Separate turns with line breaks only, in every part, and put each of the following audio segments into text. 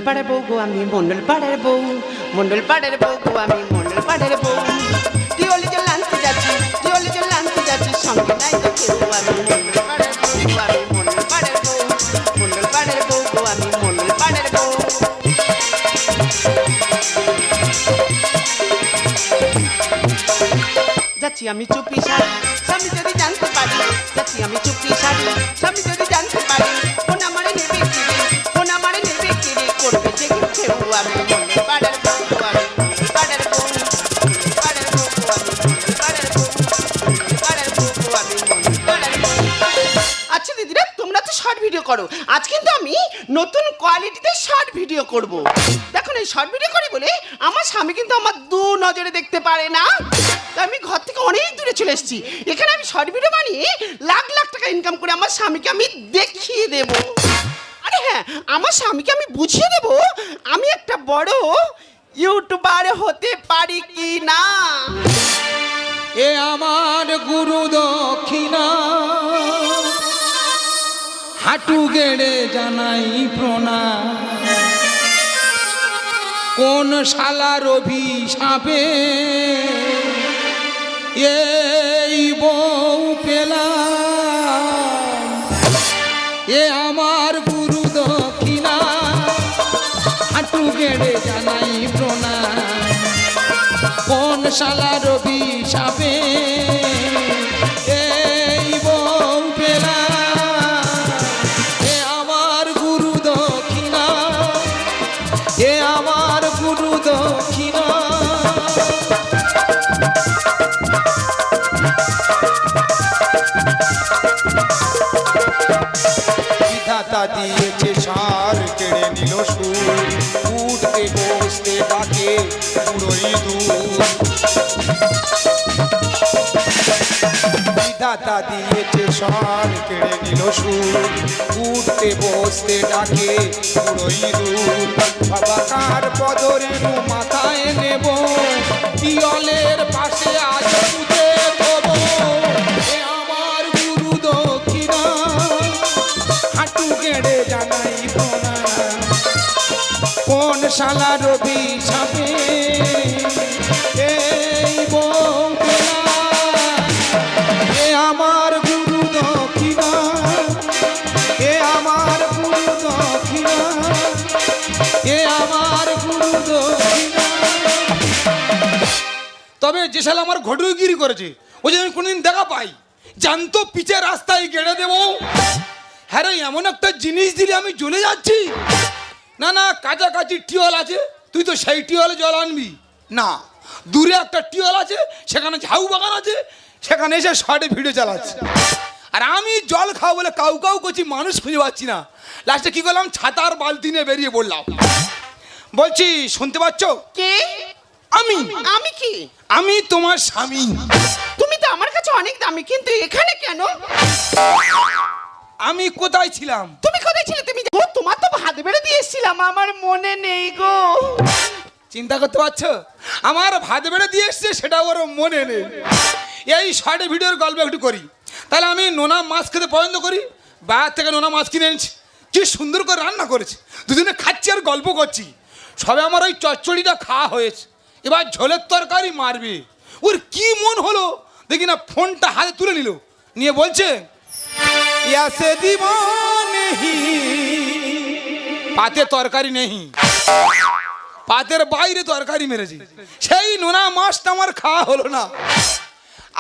পাড়ার বউ গো আমি মন্ডল পাড়ার বউ, মন্ডল পাড়ার বউ গো আমি মন্ডল পাড়ার বউ। টিওলি জল আনতে যাচ্ছি, টিওলি জল আনতে যাচ্ছি, সঙ্গে নাই তো কেউ। আমি মন্ডল পাড়ার বউ, আমি মন্ডল পাড়ার বউ, মন্ডল পাড়ার বউ গো আমি মন্ডল পাড়ার বউ। যাচ্ছি আমি চুপি শাড়ি, স্বামী যদি জানতে পারি, যাচ্ছি আমি চুপি শাড়ি, স্বামী যদি জানতে পারি, ফোন আমারে নেবে কিরে, ফোন আমারে নেবে কিরে, করবে যে কেউ। আমি মন্ডল পাড়ার বউ, আমি মন্ডল পাড়ার বউ, মন্ডল পাড়ার বউ, আমি মন্ডল পাড়ার বউ, মন্ডল পাড়ার বউ, আমি মন্ডল পাড়ার বউ। আচ্ছা দিদিরা, তোমরা তো শর্ট ভিডিও করো, আজ কিন্তু আমি নতুন কোয়ালিটিতে শর্ট ভিডিও করব। দেখুন এই শর্ট ভিডিও করি বলে আমার স্বামী কিন্তু আমার দু নজরে দেখতে পারে না, তাই আমি ঘর থেকে অনেক দূরে চলে এসেছি। এখানে আমি শর্ট ভিডিও বানিয়ে লাখ লাখ টাকা ইনকাম করে আমার স্বামীকে আমি দেখিয়ে দেব। আরে হ্যাঁ, আমার স্বামীকে আমি বুঝিয়ে দেব আমি একটা বড় ইউটিউবার হতে পারি কি না।
এ আমার গুরু দক্ষিণা, হাঁটু গেড়ে জানাই প্রণাম। কোন শালার অভিশাপে এই বউ পেলাম। এ আমার গুরু দক্ষিণা, হাঁটু গেড়ে জানাই প্রণাম। কোন শালার অভিশাপে এই বউ পেলাম। এ আমার গুরু দক্ষিণা, এ আমার গুরু দক্ষিণা। বিধাতা দিয়েছে সার, কেড়ে নিল সুর, উঠতে বসতে ডাকে পুরোই দূর। বিধাতা দিয়েছে সার, কেড়ে নিল সুর, উঠতে বসতে ডাকে পুরোই দূর। বাবা কার পদরেণু মাথায় নেব, টিওলের পাশে আজ পুঁতে দেব। এ আমার গুরু দক্ষিণা, হাঁটু গেড়ে জানাই প্রণাম। কোন শালার অভিশাপে এই বউ পেলাম। এ আমার গুরু দক্ষিণা, এ আমার গুরু দক্ষিণা, এ আমার গুরু দক্ষিণা। তবে যে শালা আমার ঘটুগিরি করেছে, ও যদি আমি কোনোদিন দেখা পাই, জানতো পিছে রাস্তায় গেড়ে দেবো। হ্যাঁ রে, এমন একটা জিনিস দিলে আমি জ্বলে যাচ্ছি। না না, কাছাকাছি টিওল আছে, তুই তো সেই টিওলে জল আনবি না। দূরে একটা টিওল আছে, সেখানে ঝাউ বাগান আছে, সেখানে এসে শর্টে ভিডিও চালাচ্ছে। আর আমি জল খাও বলে কাউ কাউ করছি, মানুষ খুঁজে পাচ্ছি না। লাস্টে কি করলাম, ছাতার বালতি নিয়ে বেরিয়ে পড়লাম। বলছি, শুনতে পাচ্ছ?
কে?
আমি।
আমি কি?
আমি তোমার স্বামী।
তুমি তো আমার কাছে অনেক দামি, কিন্তু এখানে কেন?
আমি কোথায় ছিলাম?
তুমি কোথায় ছিলে? তুমি ও, তোমার তো ভাত বেড়ে দিয়ে এসেছিলাম, আমার মনে নেই গো।
চিন্তা করতে পারছো, আমার ভাত বেড়ে দিয়ে এসছে, সেটা ওর মনে নেই। এই শর্টে ভিডিওর গল্প একটু করি। তাহলে আমি নোনা মাছ খেতে পছন্দ করি, বাইরে থেকে নোনা মাছ কিনে এনেছি, কি সুন্দর করে রান্না করেছে, দুদিনে খাচ্ছি আর গল্প করছি। সবে আমার ওই চচ্চড়িটা খাওয়া হয়েছে, এবার ঝোলের তরকারি মারবে। ওর কি মন হলো দেখি না, ফোনটা হাতে তুলে নিল, নিয়ে বলছে ইয়াসে দিবানে হি, পাতে তরকারি নেই, পাতের বাইরে তরকারি মেরেছি। সেই নোনা মাছটা আমার খাওয়া হলো না।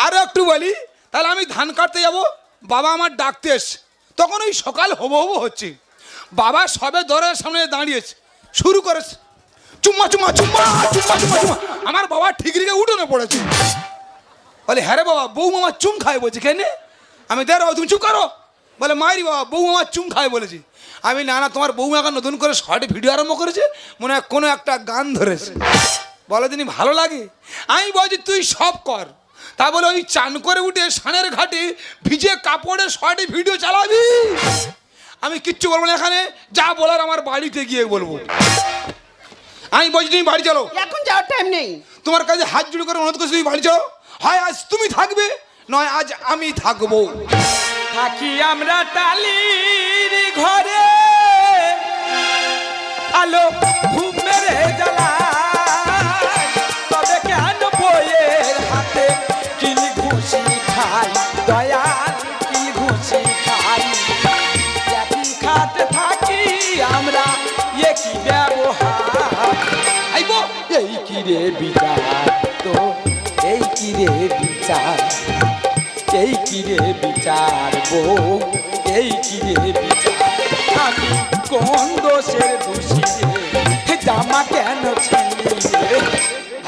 আরো একটু বলি, তাহলে আমি ধান কাটতে যাব, বাবা আমার ডাকতে এসছে, তখন ওই সকাল হবো হবো হচ্ছে। বাবা সবে দরের সামনে দাঁড়িয়েছে, শুরু করেছে চুম্মা চুম্মা চুম্মা চুম্মা চুম্মা চুম্মা। আমার বাবা ঠিক রেখে উঠোনে পড়েছে, বলে হ্যাঁ রে বাবা, বউ আমার চুম খায় বলছে। কেন? আমি দেখ তুমি চুপ করো। বলে মারি বাবা, বউ আমার চুম খায় বলেছি। আমি না না, তোমার বউ এখন নতুন করে শর্টে ভিডিও আরম্ভ করেছে, মনে হয় কোনো একটা গান ধরেছে, বলো তিনি ভালো লাগে। আমি বলছি তুই সব কর, তা বলে ওই চান করে উঠে সানের ঘাটে ভিজে কাপড়ে শর্টে ভিডিও চালাবি? আমি কিচ্ছু বলবো না, এখানে যা বলার আমার বাড়িতে গিয়ে বলবো। আমি বলছি তুমি বাড়ি চলো,
এখন যাওয়ার টাইম নেই।
তোমার কাছে হাত জুড়ে করে অনুরোধ করছি, তুমি বাড়ি চলো। হয় আজ তুমি থাকবে, নয় আজ আমি থাকবো।
থাকি আমরা টালির ঘরে, আলো ঘুম মেরে জ্বালায় তবে কেন বইয়ের হাতে কিল ঘুষি খাই দয়াল কিল ঘুষি খাই একই খাটে থাকি আমরা একই ব্যবহার
আইবো
এই কি রে বিচার তো এই কি রে বিচার এই কি রে বিচার বউ এই কি রে বিচার আমি কোন দোষের দোষী রে জামা কেন ছিলি রে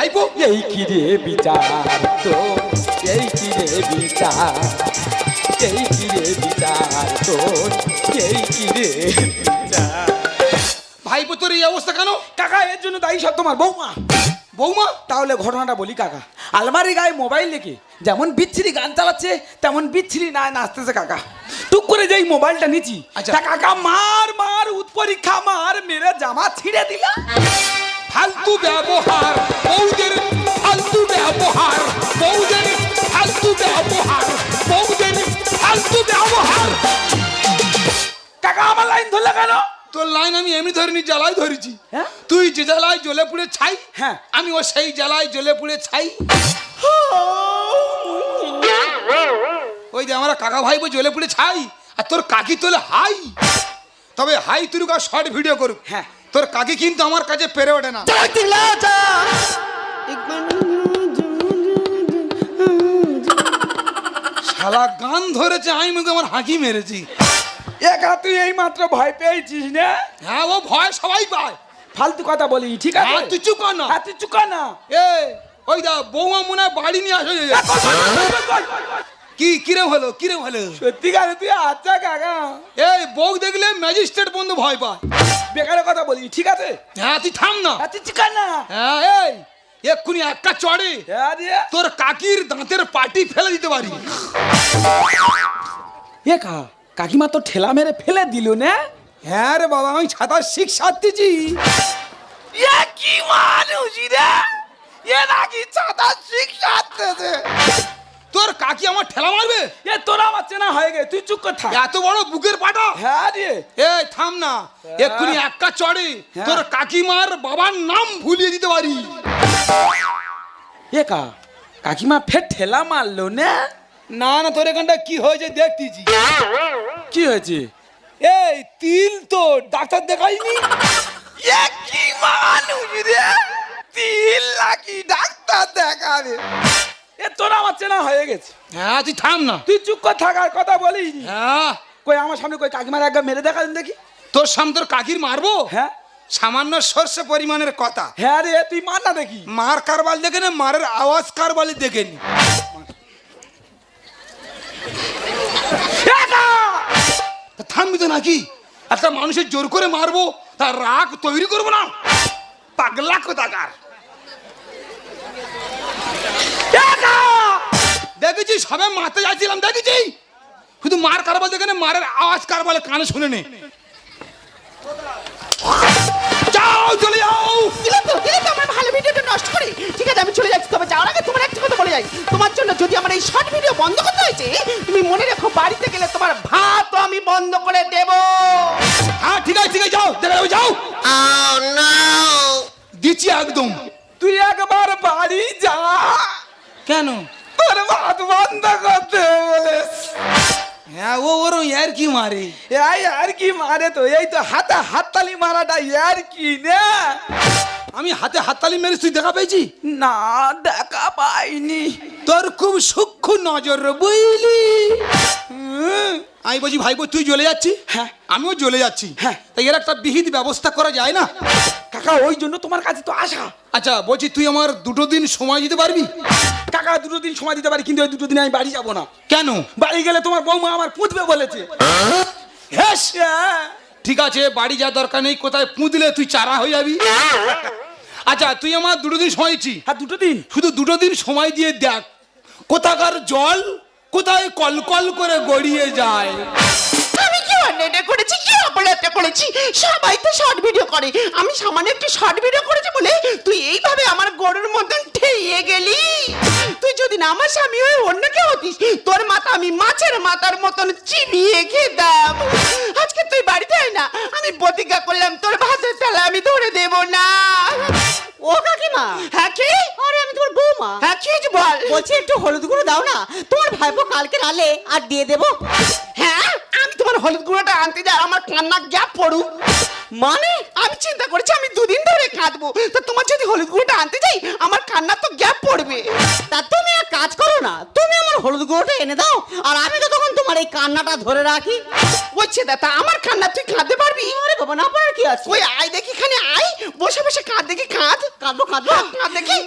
আইবো
এই কি রে বিচার তো এই কি রে বিচার এই কি রে বিচার তো এই কি রে বিচার
ভাইপো তোর এই অবস্থা কেন?
কাকা এর জন্য দায়ী সব তোমার বৌমা
বৌমা?
তাহলে ঘটনাটা বলি কাকা আলমারি গায়ে মোবাইল রেখে যেমন বিচ্ছিরি গান চালাচ্ছে তেমন বিচ্ছিরি না নাচতেছে কাকা টুক করে যেই মোবাইলটা নিচ্ছি
আচ্ছা।
তা কাকা মার মার উৎপরীক্ষা মার মেরে জামা ছিঁড়ে দিলা
ফালতু ব্যবহার বৌদের, ফালতু ব্যবহার বৌদের, ফালতু ব্যবহার বৌদের, ফালতু ব্যবহার।
কাকা আমার লাইন ধরলে কেন?
তোর লাইন আমি এমনি ধরিনি, জ্বালাই ধরেছি।
হ্যাঁ?
তুই যে জ্বালায় জ্বলে পুড়ে ছাই,
হ্যাঁ।
আমি ও সেই জ্বালায় জ্বলে পুড়ে ছাই। ওই যে আমরা কাকা ভাইবো জ্বলে পুড়ে ছাই, আর তোর কাকি তোলে হাই। তবে হাই তুই শর্ট ভিডিও করুক,
হ্যাঁ।
তোর কাকি কিন্তু আমার কাছে পেরে ওঠে না। শালা গান ধরেছে, আমি মুখে আমার হাঁকি মেরেছি।
একা তুই এই মাত্র ভয় পেয়েছিস না?
হ্যাঁ, ও ভয় সবাই পায়।
ফালতু কথা বলি ঠিক আছে?
হ্যাঁ, তুই চুপ কর না।
তুই চুকা না
এ ওই দা বৌমা মনে হয় বাড়ি নিয়ে আসে। কি কিরম হলো, কিরম হলো?
সত্যিকারে তুই আচ্ছা কাকা
এই বউ দেখলে ম্যাজিস্ট্রেট বন্ধু ভয় পায়।
বেকারের কথা বলি ঠিক আছে?
হ্যাঁ, তুই থাম না।
তুই চুকা না
হ্যাঁ, এই এক্ষুনি একটা চড়ে
হ্যাঁ দিয়ে
তোর কাকির দাঁতের পাটি ফেলে দিতে পারি।
এ কা কাকিমা তো ঠেলা মেরে ফেলে দিল না?
হ্যাঁ রে বাবা, আমি ছাতা শিখছি।
এ কি মানুষ রে, এ নাকি ছাতা শিখাতেছে।
তোর কাকি আমার ঠেলা মারবে?
এ তোরা আমার চেনা হয়ে গে, তুই চুপ কর থাক।
এত বড় বুকের পাটা?
হ্যাঁ রে
এই থাম না, এক্ষুনি একটা চড়ে তোর কাকিমার বাবার নাম ভুলিয়ে দিতে পারি।
এ কা কাকিমা ফের ঠেলা মারলো না?
না না, তোর এখানটা কি হয়েছে দেখতেছি।
কি হয়েছে?
এই তিল তো ডাক্তার দেখাইনি?
এ কি মানুষ রে, তিল নাকি ডাক্তার দেখাবে? এ তোরা আমার চেনা হয়ে গেছে।
হ্যাঁ, তুই থাম না।
তুই চুপ কর থাকার কথা বলিস।
হ্যাঁ,
কই আমার সামনে কই কাকিমার একবার মেরে দেখা দিন দেখি।
তোর সামনে তোর কাকির মারবো?
হ্যাঁ
সামান্য সর্ষে পরিমাণের কথা।
হ্যাঁ রে তুই মার না দেখি।
মার কারবাল দেখে না, মারের আওয়াজ কারবালি দেখেনি। থামবি তো নাকি? একটা মানুষের জোর করে মারবো, তার রাগ তৈরি করবো না? পাগলা কোথাকার। দেখেছি সবে মারতে যাচ্ছিলাম, দেখেছি শুধু মার কারবাল দেখে না, মারের আওয়াজ কারবালে কানে শুনে নে। যাও, চলে যাও।
দিলে তো আমার ভালো ভিডিওটা নষ্ট করে। ঠিক আছে, আমি চলে যাচ্ছি। তবে যাওয়ার আগে তোমার একটা কথা বলে যাই, তোমার জন্য যদি আমার এই শর্ট ভিডিও বন্ধ করতে হয়েছে, তুমি মনে রেখো বাড়িতে গেলে তোমার ভাতও আমি বন্ধ করে দেব।
হ্যাঁ ঠিক আছে, ঠিক আছে, যাও, দেখে যাও, যাও। দিচ্ছি একদম।
তুই একবার বাড়ি যা।
কেন?
তোর ভাত বন্ধ করতে বলেছ।
হ্যাঁ, ও ওর ইয়ার কি মারে।
এই আর কি মারে তো, এই তো হাতে হাততালি মারাটা আর কি না?
আমি হাতে হাততালি মেরে তুই দেখা পেয়েছি?
না দেখা পাইনি।
তোর খুব সূক্ষ্ম নজর বুঝলি। আমি বলছি ভাইপো তুই চলে যাচ্ছি,
হ্যাঁ
আমিও চলে যাচ্ছি।
হ্যাঁ।
তাই এর একটা বিহিত ব্যবস্থা করা যায় না?
কাকা ওই জন্য তোমার কাছে তো আসা।
আচ্ছা বলছি, তুই আমার 2 দিন সময় দিতে পারবি?
কাকা 2 দিন সময় দিতে পারি, কিন্তু ওই 2 দিন আমি বাড়ি যাব না।
কেন?
বাড়ি গেলে তোমার বৌমা আমার পুঁতবে বলেছে।
হ্যাঁ,
হ্যাঁ।
ঠিক আছে, বাড়ি যাওয়ার দরকার নেই। কোথায় পুঁতলে তুই চারা হয়ে যাবি। আচ্ছা, তুই আমার 2 দিন সময় দিচ্ছি।
হ্যাঁ 2 দিন।
শুধু 2 দিন সময় দিয়ে দেখ কোথাকার জল কোথায় কল কল করে গড়িয়ে যায়।
আমি কি অন্যায়টা করেছি, কি অপরাধটা করেছি? সবাই তো শর্ট ভিডিও করে, আমি সামান্য একটু শর্ট ভিডিও করেছি বলে তুই এইভাবে আমার গরুর মতন ঠেয়ে গেলি। তুই যদি না আমার স্বামী হয়ে অন্য কেউ হতিস, তোর মাথা আমি মাছের মাথার মতন চিবিয়ে খেতাম। আজকে তুই বাড়িতে আয় না, আমি প্রতিজ্ঞা করলাম তোর ভাতের থালা আমি হ্যাঁ কি?
আরে আমি তোমার বৌমা।
হ্যাঁ কি হয়েছে বল?
বলছি একটু হলুদ গুঁড়ো দাও না, তোমার ভাইপো কালকে রালে আর দিয়ে দেবো।
হ্যাঁ আমি তোমার হলুদ গুঁড়োটা আনতে যাই, আমার কান্না গ্যাপ পড়ুক।
মানে
আমি চিন্তা করেছি আমি দুদিন ধরে কাঁদবো, তো তোমার যদি হলুদ গুঁড়োটা আনতে যাই আমার কান্না তো গ্যাপ পড়বে।
তা তুমি এক কাজ করো না, তুমি আমার হলুদ গুঁড়োটা এনে দাও, আর আমি তো তখন তোমার এই কান্নাটা ধরে রাখি।
বলছে দাদা আমার কান্না তুই কাঁদতে পারবি?
আরে বাবা, না পারার কি আছে?
ওই আয় দেখি এখানে আয়, বসে বসে কাঁদ দেখি, কাঁদ
কাঁদবো কাঁদবো।
কাঁদ দেখি।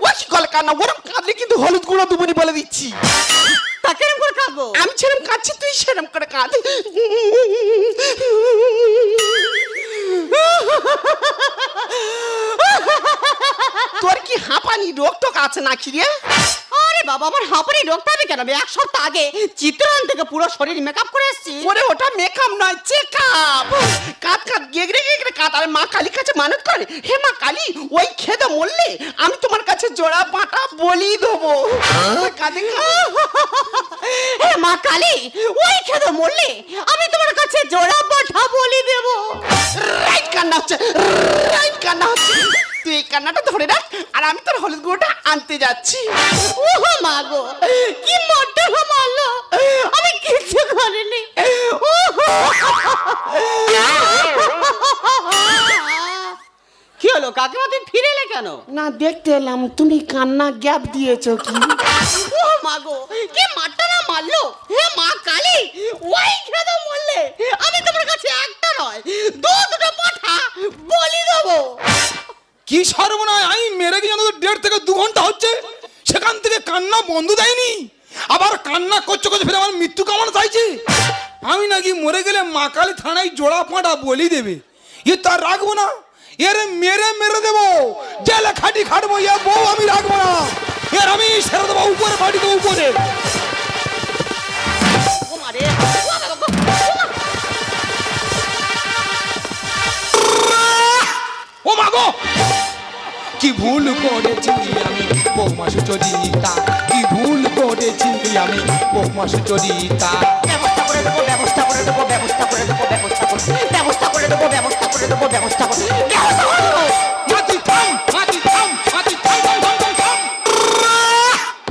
ও কি গলা কান্না, ওরম কাঁদলে কিন্তু হলুদ গুঁড়ো দুবনি বলে দিচ্ছি।
তা কেরম করে কাঁদবো?
আমি সেরম কাঁদছি তুই সেরম করে কাঁদ। তোর কি হাঁপানি রোগ টোক আছে নাকি রে?
আরে বাবা, আমার হাঁপানি রোগটা হবে কেন? আমি এক সপ্তাহ আগে চিত্রায়ন থেকে পুরো শরীর মেকআপ করে এসেছি।
ওরে ওটা মেকআপ নয়, চেকআপ। কাঁদ কাঁদ গেগড়ে গেগড়ে কাঁদ। আর মা কালী কাছে মানত করে, হে মা কালী ওই খেদে মরলে আমি তোমার কাছে জোড়া পাটা বলি দেবো। কাঁদে
হে মা কালী, ওই খেদে মরলে আমি তোমার কাছে জোড়া পাঠা বলি দেবো।
রাইট কান্না হচ্ছে, রাইট কান্না হচ্ছে। তুই এই কান্নাটা ধরে রাখ, আর আমি তোর হলুদ গুঁড়োটা আনতে যাচ্ছি।
ও মা গো, কি মনটা মারলো, আমি কিছু করিনি। কি হলো কাকিমা, তুমি ফিরে এলে কেন?
না দেখতে এলাম তুমি কান্না গ্যাপ দিয়েছো কি?
ও মা গো, কি মারটা না মারলো। হে মা কালী, ওই খেদে মরলে আমি তোমার কাছে একটা নয় দুটো পাঠা বলি দেবো।
কি সর্বনয়, আমি মেরে গিয়ে 1.5 থেকে 2 ঘন্টা হচ্ছে, সেখান থেকে কান্না বন্ধ দেয়নি, আবার কান্না করছে করছে ফের আমার মৃত্যু কামনা চাইছে। আমি নাকি মরে গেলে মা কালী থানায় জোড়া পাঁটা বলি দেবে, এ তার রাখবো না, এর মেরে মেরে দেবো, জেলে খাটি খাটবো, এ বউ আমি রাখবো না, এর আমি সেরে দেবো উপরে, বাড়ি দেবো উপরে।
ও মা রে, ও বাবা গো, ও মা।
ও মা গো, কি ভুল করেছি আমি বৌমা সুচরিতা, কি ভুল করেছি আমি বৌমা সুচরিতা।
ব্যবস্থা করে দেবো, ব্যবস্থা করে দেবো, ব্যবস্থা করে দেবো, ব্যবস্থা করে ব্যবস্থা করে দেবো, ব্যবস্থা করে দেবো, ব্যবস্থা করে ব্যবস্থা করে দেবো।
মাটি থাম, মাটি থাম, মাটি থাম, থাম, থাম, থাম, থাম।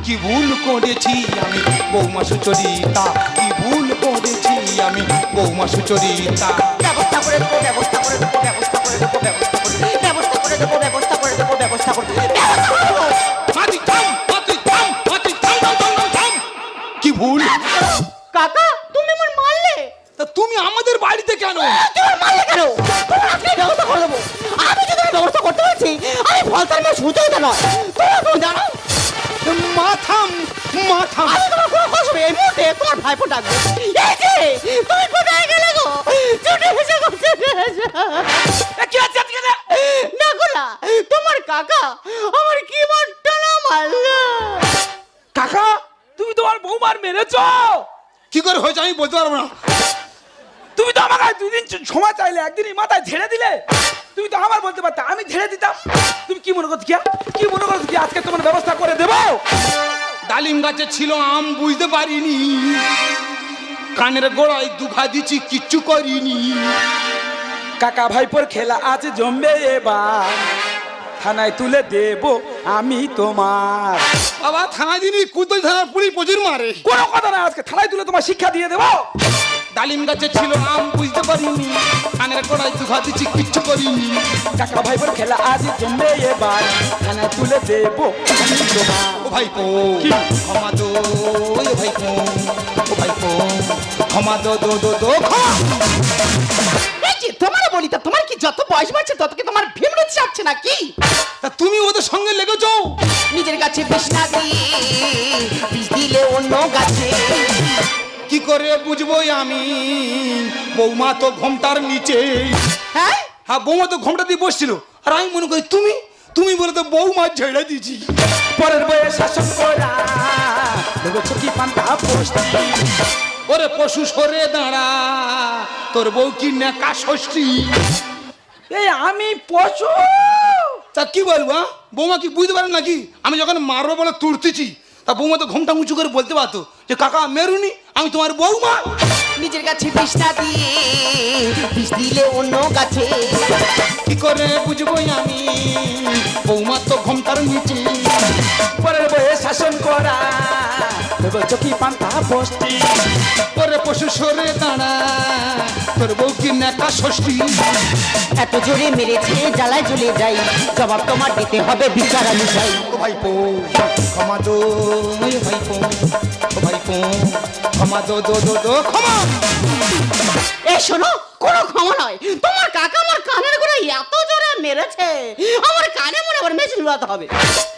কি ভুল করেছি আমি বৌমা সুচরিতা, কি ভুল করেছি আমি বৌমা সুচরিতা।
ব্যবস্থা করে দেবো, ব্যবস্থা করে দেবো, ব্যবস্থা করে দেবো, ব্যবস্থা করে ব্যবস্থা করে দেবো, ব্যবস্থা করে দেবো, ব্যবস্থা করে ব্যবস্থা করে দেবো।
মাটি থাম, মাটি থাম, মাটি থাম, থাম, থাম, থাম, থাম। কি ভুল?
কাকা, তুমি আমার মারলে।
তা তুমি আমাদের বাড়িতে কেন?
তুমি আমার মারলে কেন? তোমার আপনি ব্যবস্থা করে দেবো। আমি যদি ব্যবস্থা করতে পারছি, আমি ফলতার মেয়ে সুচরিতা নয়। তুমি জানো
মাথাম, মাথাম।
আমি তোমার কোনো কষ্ট নেই, এই মুহূর্তে তোমার ভাইপো ডাকবে। এই যে, তুমি কোথায় গেলে গো? ছুটে এসে গো, ছুটে এসে।
কি আছে আজকে?
না গো না, তোমার কাকা আমার কি মারটা না মারলো।
কাকা, তুমি তোমার বৌমার মেরেছো?
কি করে হয়েছে আমি বলতে পারবো না।
তুমি তো আমাকে 2 দিন সময় চাইলে, একদিনই মাথায় ঝেড়ে দিলে। তুমি তো আমার বলতে পারতে, আমি ঝেড়ে দিতাম। তুমি কি মনে করছো কি মনে করছো কি আজকে তোমার ব্যবস্থা করে দেবো?
ডালিম গাছে ছিল আম বুঝতে পারিনি, কানের গোড়ায় দুঘা দিচ্ছি কিচ্ছু করিনি।
কাকা ভাইপোর খেলা আজ জমবে, এবার থানায় তুলে দেব আমি তোমার।
বাবা থানায় দিনই কুতল থানার পুলিশ প্রচুর মারে।
কোনো কথা না, আজকে থানায় তুলে তোমার শিক্ষা দিয়ে দেবো।
ডালিম গাছে ছিল আম বুঝতে পারিনি, কানের গোড়ায় দুঘা দিচ্ছি কিচ্ছু করিনি।
কাকা ভাইপোর খেলা আজ জমবে, এবার থানায় তুলে দেব আমি তোমার।
ও ভাইপো
কি?
ক্ষমা দো, ও ভাইপো, ও ভাইপো ক্ষমা দো, দো দো দো ক্ষমা।
এই যে তোমার বলি, তা তোমার কি যত বয়স বাড়ছে তত কি তোমার ভীমরুচি চাচ্ছে নাকি?
তা তুমি ওদের সঙ্গে লেগেছো?
নিজের গাছে বিষ না দিয়ে বিষ দিলে অন্য গাছে।
কি করে বুঝবো আমি, বৌমা তো ঘোমটার নিচে।
হ্যাঁ
হ্যাঁ, বৌমা তো ঘোমটা দিয়ে বসছিল, আর আমি মনে করি তুমি তুমি বলে তো বৌমা ঝেড়ে দিয়েছি।
পরের বয়ে শাসন করা ভেবেছো কি পান্তা পোস্তি?
ওরে পশু সরে দাঁড়া, তোর বউ কি নেকা ষষ্ঠী।
এই আমি পশু?
তা কি বলবো, হ্যাঁ? বৌমা কি বুঝতে পারে নাকি আমি যখন মারবো বলে তুলতেছি? তা বৌমা তো ঘোমটা উঁচু করে বলতে পারতো যে কাকা মেরুনি, আমি তোমার বৌমা।
নিজের গাছে বিষ না দিয়ে বিষ দিলে অন্য গাছে।
কি করে বুঝবো আমি বৌমা তো ঘুমটার নিচে।
পরের বয়ে শাসন করা ভেবেছ কি পান্তা বস্তি।
পরে পশু সরে দাঁড়া তোর বউ কি নেকা ষষ্ঠী।
এত জোরে মেরেছে জ্বালায় জ্বলে যাই, জবাব তোমার দিতে হবে, বিচার আমি চাই।
ও ভাইপো ক্ষমা দো, ওই ভাইপো ও ভাইপো ক্ষমা দো দো দো দো ক্ষমা।
এই শোনো, কোনো ক্ষমা নয়। তোমার কাকা আমার কানের করে এত জোরে মেরেছে, আমার কানে মনে করে মেশিন বাজাতে হবে।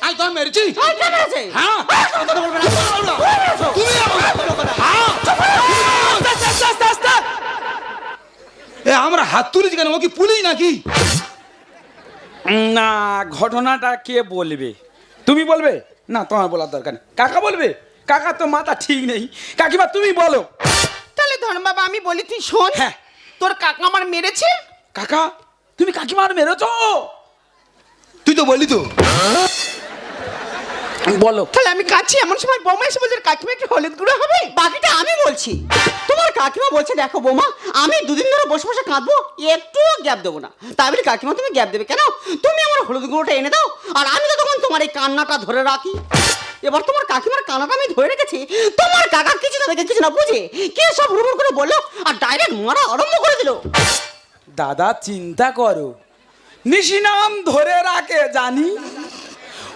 আই তো মেরেছি।
আর কে মেরেছে?
হ্যাঁ
কথা বলবে না।
তুমি হ্যাঁ
আস্তে আস্তে।
এ আমরা হাত তুলেছি কেন? ও কি পুলিশ নাকি?
না, ঘটনাটা কে বলবে? তুমি বলবে? না, তোমার বলার দরকার নেই। কাকা বলবে? কাকা তো মাথা ঠিক নেই। কাকিমা তুমি বলো।
তাহলে ধর্ম বাবা আমি বলি, তুই শোন।
হ্যাঁ।
তোর কাকা আমার মেরেছে।
কাকা তুমি কাকিমার মেরেছো?
তুই তো বললি তো।
বলো।
তাহলে আমি কাঁদছি, এমন সময় বৌমা এসে বলছে কাকিমা একটু হলুদ গুঁড়ো হবে।
বাকিটা আমি বলছি। তোমার কাকিমা বলছে, দেখো বৌমা, আমি দুদিন ধরে বসে বসে কাঁদবো, একটুও গ্যাপ দেবো না। তাই বলি কাকিমা তুমি গ্যাপ দেবে কেন? তুমি আমার হলুদ গুঁড়োটা এনে দাও, আর আমি তো তখন তোমার এই কান্নাটা ধরে রাখি। এবার তোমার কাকিমার কান্নাটা আমি ধরে রেখেছি। তোমার কাকা কিছু না দেখে কিছু না বুঝে কে সব রুমুর করে বললো, আর ডাইরেক্ট মারা আরম্ভ করে দিল।
দাদা চিন্তা করো, নিশি নাম ধরে রাখে জানি,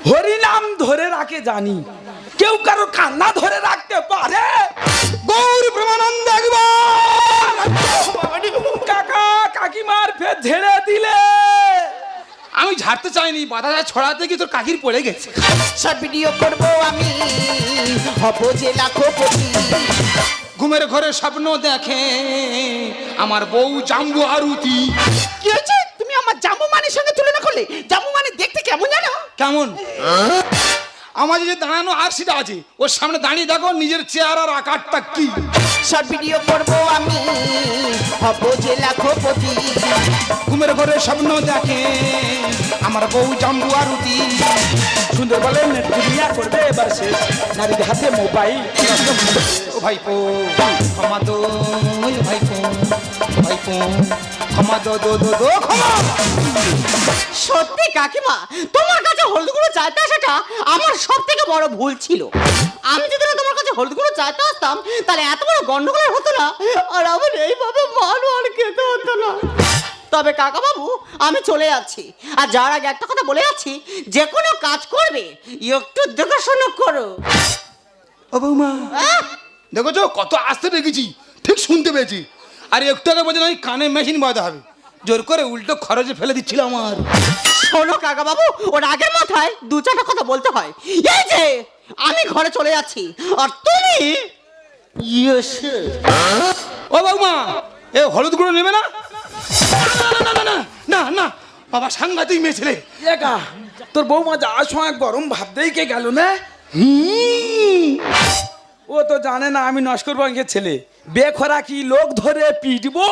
হরি নাম ধরে রাখে জানি, কেউ কারো কান্না ধরে রাখতে পারে?
গৌর প্রেমানন্দ একবার।
কাকা কাকিমার ফের ঝেড়ে দিলে।
আমি ঝাড়তে চাইনি, বাধাটা ছড়াতে গিয়ে তোর কাকির পড়ে গেছে।
সব ভিডিও করবো আমি, হবো যে লাখপতি।
ঘুমের ঘরে স্বপ্ন দেখে আমার বউ জাম্বু আরুতি।
কি হয়েছে? তুমি আমার জামু মানের সঙ্গে তুলনা করলে? জামু মানে দেখতে কেমন জানো?
কেমন? আমার যে দাঁড়ানো আরসিটা আছে, ওর সামনে দাঁড়িয়ে দেখো নিজের চেহারার আকারটা কি।
সব ভিডিও করবো আমি, হবো যে লাখপতি।
ঘুমের ঘরে স্বপ্ন দেখে আমার বউ জাম্বু আরুতি।
সুন্দর বলে নেট দুনিয়া করবে এবার শেষ, নারীদের হাতে মোবাইল।
ও ভাইপো ক্ষমা দো, ওই ভাইপো ভাইপো ক্ষমা দো দো দো দো ক্ষমা।
সত্যি কাকিমা, তোমার কাছে হলুদ গুঁড়ো চাইতে আসাটা আমার সব থেকে বড় ভুল ছিল। আমি যদি না তোমার কাছে হলুদ গুঁড়ো চাইতে আসতাম, তাহলে এত বড় গন্ডগোল হতো না, আর আমার এইভাবে ভালো আর খেতে হতো না। তবে কাকা বাবু, আমি চলে যাচ্ছি, আর যাওয়ার আগে একটা কথা বলে যাচ্ছি, যে কোনো কাজ করবে একটু দেখাশোনা করো।
ও বৌমা
আহ!
দেখেছো কত আস্তে রেখেছি, ঠিক শুনতে পেয়েছি। আর একটু আগে বলছে আমি কানে মেশিন বাঁধা হবে, জোর করে উল্টো খরচে ফেলে দিচ্ছিল আমার।
শোনো কাকা বাবু, ওর আগের মাথায় দু চারটা কথা বলতে হয়। এই যে আমি ঘরে চলে যাচ্ছি, আর তুমি ইয়েসে।
ও বৌমা, এ হলুদ গুঁড়ো নেবে না? না না না না না, বাবা সাংঘাতিক মেয়ে ছেলে।
একা তোর বৌমা যাওয়ার সময় গরম ভাত দিয়ে কে গেল না? ও তো জানে না আমি নস্কর বঙ্গের ছেলে। বেখরা কি লোক ধরে পিটবো?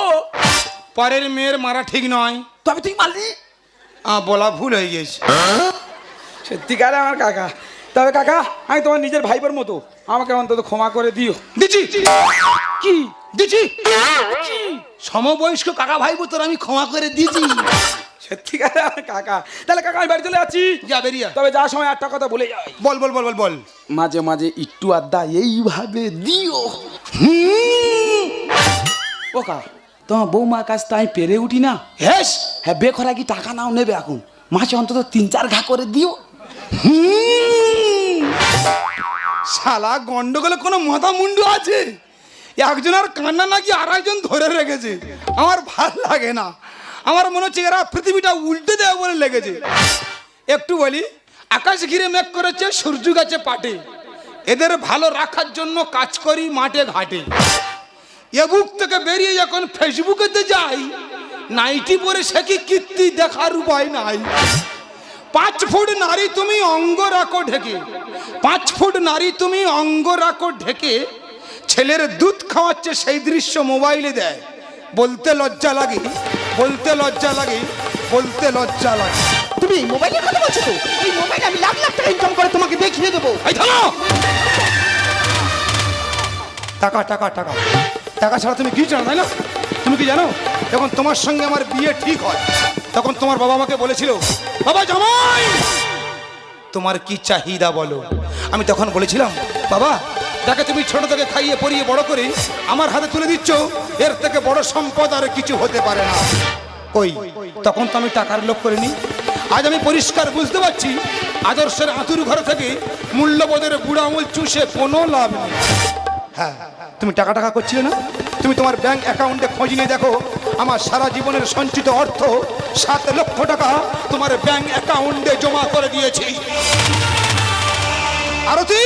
পরের মেয়ের মারা ঠিক নয়।
তবে তুই মারলি?
বলা ভুল হয়ে গেছে।
সত্যিকারে আমার কাকা। তবে কাকা, আমি তোমার নিজের ভাইপোর মতো, আমাকে অন্তত ক্ষমা করে দিও।
দিচ্ছি
কি
দিচ্ছি, সমবয়স্ক কাকা ভাই তোর আমি ক্ষমা করে দিয়েছি।
সত্যিকারে আমার কাকা। তাহলে কাকা আমি বাড়ি চলে যাচ্ছি।
যা বেরিয়া।
তবে যাওয়ার সময় একটা কথা বলে যাই,
বল বল বল বল বল।
মাঝে মাঝে একটু আড্ডা এইভাবে দিও। ও কা, তোমার বৌমার কাছ তো আমি পেরে উঠি না।
হেস,
হ্যাঁ, বেখরা কি টাকা নাও নেবে এখন? মাসে অন্তত 3-4 ঘা করে দিও।
শালা গন্ডগোলে কোনো মাথা মুন্ডু আছে? একজন আর কান্না নাকি আর একজন ধরে রেখেছে। আমার ভাল লাগে না, আমার মনে হচ্ছে এরা পৃথিবীটা উল্টে দেয় বলে লেগেছে। একটু বলি, আকাশ ঘিরে মেঘ করেছে, সূর্য গাছে পাটে, এদের ভালো রাখার জন্য কাজ করি মাঠে ঘাটে। এ বুক থেকে বেরিয়ে যখন ফেসবুকেতে যাই, নাইটি পরে সে কি কীর্তি দেখার উপায় নাই। 5 ফুট নারী তুমি অঙ্গ রাখো ঢেকে, 5 ফুট নারী তুমি অঙ্গ রাখো ঢেকে, ছেলের দুধ খাওয়াচ্ছে সেই দৃশ্য মোবাইলে দেয়। বলতে লজ্জা লাগে, বলতে লজ্জা লাগে, বলতে লজ্জা লাগে।
তুমি এই মোবাইলের কথা বলছো তো? এই মোবাইলে আমি লাখ লাখ টাকা ইনকাম করে তোমাকে দেখিয়ে দেবো।
এই থামো! টাকা টাকা টাকা, টাকা ছাড়া তুমি কি জানো, তাই না? তুমি কি জানো, যখন তোমার সঙ্গে আমার বিয়ে ঠিক হয় তখন তোমার বাবা আমাকে বলেছিল, বাবা জামাই তোমার কি চাহিদা বলো। আমি তখন বলেছিলাম, বাবা যাকে তুমি ছোট থেকে খাইয়ে পরিয়ে বড় করে আমার হাতে তুলে দিচ্ছ, এর থেকে বড় সম্পদ আর কিছু হতে পারে না। কই, তখন তো আমি টাকার লোভ করিনি। আজ আমি পরিষ্কার বুঝতে পারছি, আদর্শের আতুর ঘর থেকে মূল্যবোধের বুড়া আঙুল চুষে কোনো লাভ নেই। হ্যাঁ, তুমি টাকা টাকা করছিলে না? তুমি তোমার ব্যাংক অ্যাকাউন্টে খোঁজ নিয়ে দেখো, আমার সারা জীবনের সঞ্চিত অর্থ 7 লক্ষ টাকা তোমার ব্যাংক অ্যাকাউন্টে জমা করে দিয়েছি। আরতি,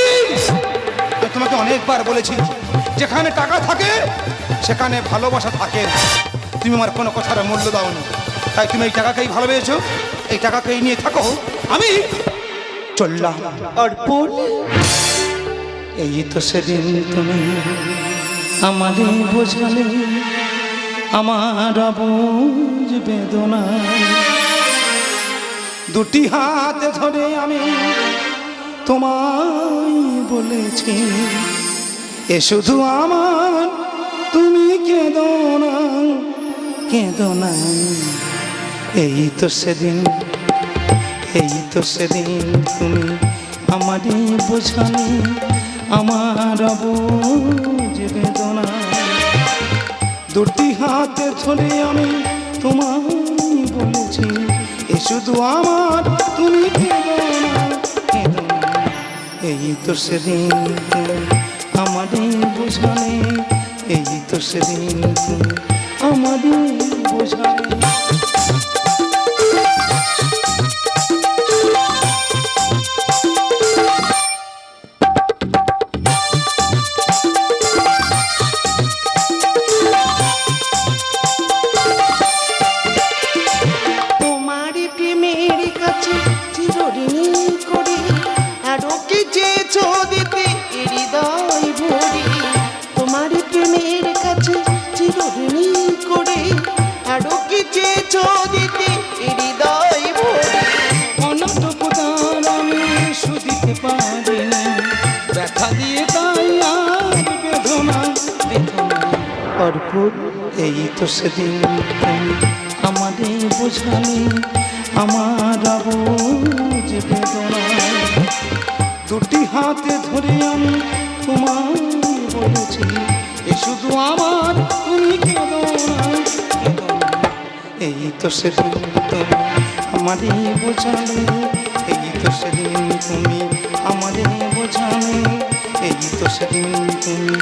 আমি তোমাকে অনেকবার বলেছি, যেখানে টাকা থাকে সেখানে ভালোবাসা থাকে। তুমি আমার কোনো কথার মূল্য দাওনি, তাই তুমি এই টাকাকেই ভালোবেসেছো, এই টাকাকেই নিয়ে থাকো। আমি চললাম।
অর্পণ,
এই তো সেদিন তুমি আমারই বোঝালে আমার বুঝ বেদনা, দুটি হাতে ধরে আমি তোমায় বলেছি, এ শুধু আমার, তুমি কেঁদো না, কেঁদো না। এই তো সেদিন, এই তো সেদিন তুমি আমারই বোঝালে আমার বুঝ বেদনা, দুটি হাতে ধরে আমি তোমায় বলেছি, এ শুধু আমার, তুমি কেঁদো না, কেঁদো না। এই তো সেদিন তুমি আমারই বোঝালে, এই তো সেদিন তুমি আমারই বোঝালে। এই তো সেদিন তুমি আমাদের বোঝালে আমার বুঝ বেদনা, দুটি হাতে ধরে আমি তোমায় বলেছি, এ শুধু আমার, তুমি কেঁদো না, কেঁদো না। এই তো সেদিন তুমি আমাদের বোঝালে, এই তো সেদিন তুমি আমাদের বোঝালে, এই তো সেদিন তুমি